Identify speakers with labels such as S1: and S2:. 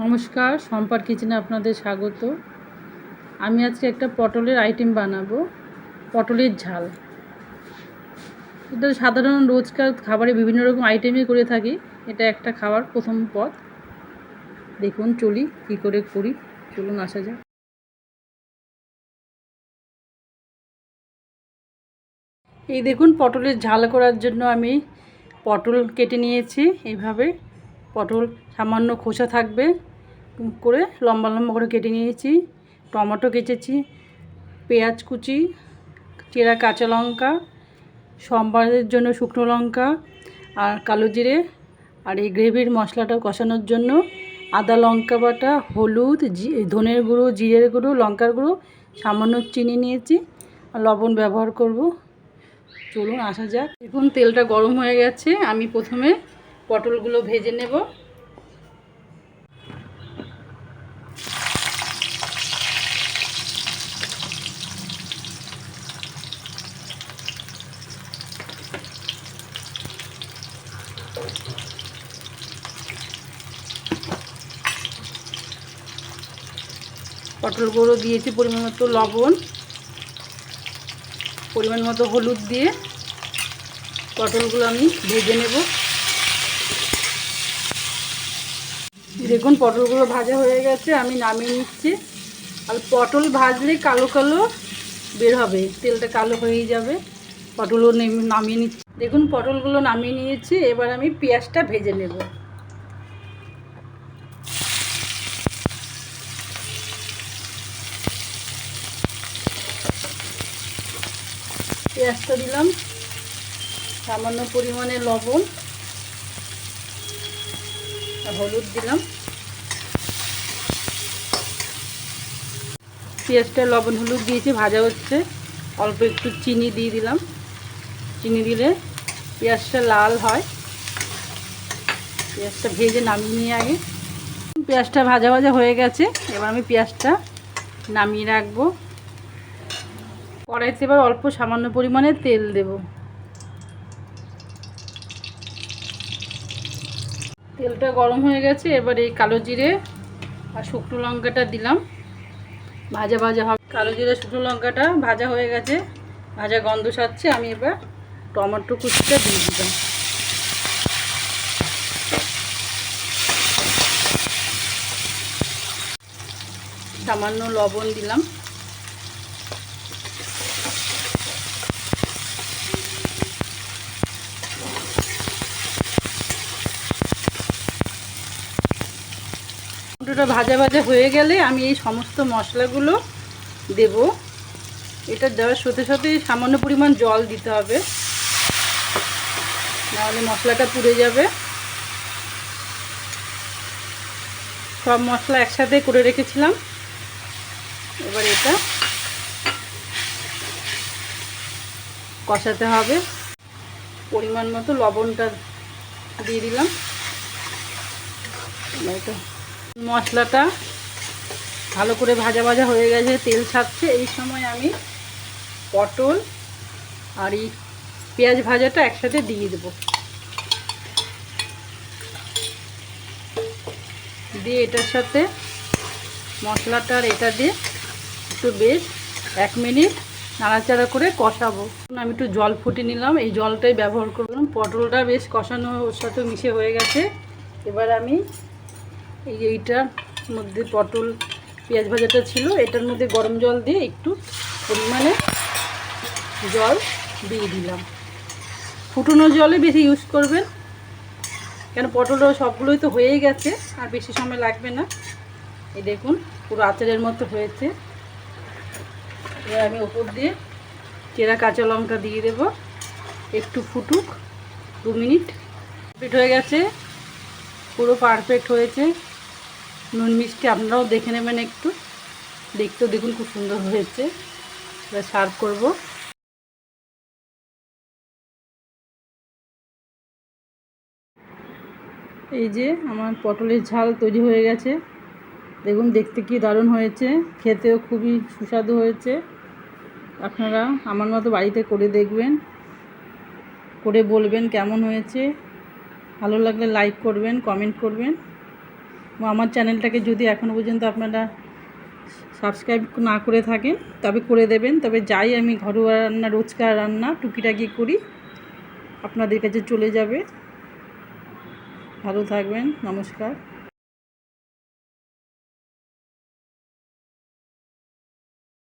S1: নমস্কার, সম্পার কিচেনে আপনাদের স্বাগত। আমি আজকে একটা পটলের আইটেম বানাবো, পটলের ঝাল। এটা সাধারণ রোজকার খাবারে বিভিন্ন রকম আইটেমই করে থাকি। এটা একটা খাবার প্রথম পদ। দেখুন চলি কী করে করি, চলুন আসা যাক। এই দেখুন পটলের ঝাল করার জন্য আমি পটল কেটে নিয়েছি। এইভাবে পটল সামান্য খোসা থাকবে করে লম্বা লম্বা করে কেটে নিয়েছি। টমেটো কেটেছি, পেঁয়াজ কুচি, চেরা কাঁচা লঙ্কা, সম্বারের জন্য শুকনো লঙ্কা আর কালো জিরে, আর এই গ্রেভির মশলাটা কষানোর জন্য আদা লঙ্কা বাটা, হলুদ, ধনের গুঁড়ো, জিরের গুঁড়ো, লঙ্কার গুঁড়ো, সামান্য চিনি নিয়েছি আর লবণ ব্যবহার করব। চলুন আসা যাক। দেখুন তেলটা গরম হয়ে গেছে। আমি প্রথমে পটলগুলো ভেজে নেব। পটলগুলো দিয়েছি পরিমাণ মতো লবণ, পরিমাণ মতো হলুদ দিয়ে পটলগুলো আমি ভেজে নেব। দেখুন পটলগুলো ভাজা হয়ে গেছে, আমি নামিয়ে নিচ্ছি। আর পটল ভাজলে কালো কালো বের হবে, তেলটা কালো হয়ে যাবে। পটলগুলো নামিয়ে নিচ্ছি। দেখুন পটলগুলো নামিয়ে নিয়েছি। এবার আমি পেঁয়াজটা ভেজে নেব। পেঁয়াজটা দিলাম, সামান্য পরিমাণে লবণ আর হলুদ দিলাম। পেঁয়াজটা লবণ হলুদ দিয়েছি, ভাজা হচ্ছে। অল্প একটু চিনি দিয়ে দিলাম। চিনি দিলে পেঁয়াজটা লাল হয়। পেঁয়াজটা ভেজে নামিয়ে নিয়ে আগে। পেঁয়াজটা ভাজা ভাজা হয়ে গেছে। এবার আমি পেঁয়াজটা নামিয়ে রাখবো। কড়াইতে এবার অল্প সামান্য পরিমাণে তেল দেব। তেলটা গরম হয়ে গেছে। এবার এই কালো জিরে আর শুকনো লঙ্কাটা দিলাম। ভাজা ভাজা হবে। কালো জিরে শুকনো লঙ্কাটা ভাজা হয়ে গেছে, ভাজা গন্ধ ছাড়ছে। আমি এবার টমেটো কুচিটা দিয়ে দিলাম। সামান্য লবণ দিলাম। টমেটোটা ভাজা ভাজা হয়ে গেলে আমি এই সমস্ত মশলাগুলো দেব। এটা দেওয়ার সাথে সাথে সামান্য পরিমাণ জল দিতে হবে, নাহলে মশলাটা পুড়ে যাবে। সব মশলা একসাথে করে রেখেছিলাম। এবার এটা কষাতে হবে। পরিমাণ মতো লবণটা দিয়ে দিলাম। এটা মশলাটা ভালো করে ভাজা ভাজা হয়ে গেছে, তেল ছাড়ছে। এই সময় আমি পটল আর এই পেঁয়াজ ভাজাটা একসাথে দিয়ে দেব। দিয়ে এটার সাথে মশলাটার এটা দিয়ে একটু বেশ 1 মিনিট নাড়াচাড়া করে কষাবো। আমি একটু জল ফুটিয়ে নিলাম, এই জলটাই ব্যবহার করলাম। পটলটা বেশ কষানো ওর সাথে মিশে হয়ে গেছে। এবার আমি এইটার মধ্যে পটল পেঁয়াজ ভাজাটা ছিল, এটার মধ্যে গরম জল দিয়ে একটু পরিমাণে জল দিয়ে দিলাম। ফুটনো জলে বেশি ইউজ করবেন, কেন পটলটা সবগুলোই তো হয়েই গেছে, আর বেশি সময় লাগবে না। এই দেখুন পুরো আচারের মতো হয়েছে। এবার আমি ওপর দিয়ে চেরা কাঁচা লঙ্কা দিয়ে দেব। একটু ফুটুক 2 মিনিট। কমপ্লিট হয়ে গেছে, পুরো পারফেক্ট হয়েছে। নুন মিষ্টি আপনারাও দেখে নেবেন একটু। দেখতেও দেখুন খুব সুন্দর হয়েছে। এবার সার্ভ করব। এই যে আমার পটলের ঝাল তৈরি হয়ে গেছে। দেখুন দেখতে কি দারুণ হয়েছে, খেতেও খুবই সুস্বাদু হয়েছে। আপনারা আমার মতো বাড়িতে করে দেখবেন, করে বলবেন কেমন হয়েছে। ভালো লাগলে লাইক করবেন, কমেন্ট করবেন। আমার চ্যানেলটাকে যদি এখনও পর্যন্ত আপনারা সাবস্ক্রাইব না করে থাকেন তবে করে দেবেন। তবে যাই আমি ঘরোয়া রান্না, রোজকার রান্না টুকিটাকি করি, আপনাদের কাছে চলে যাবে। ভালো থাকবেন, নমস্কার।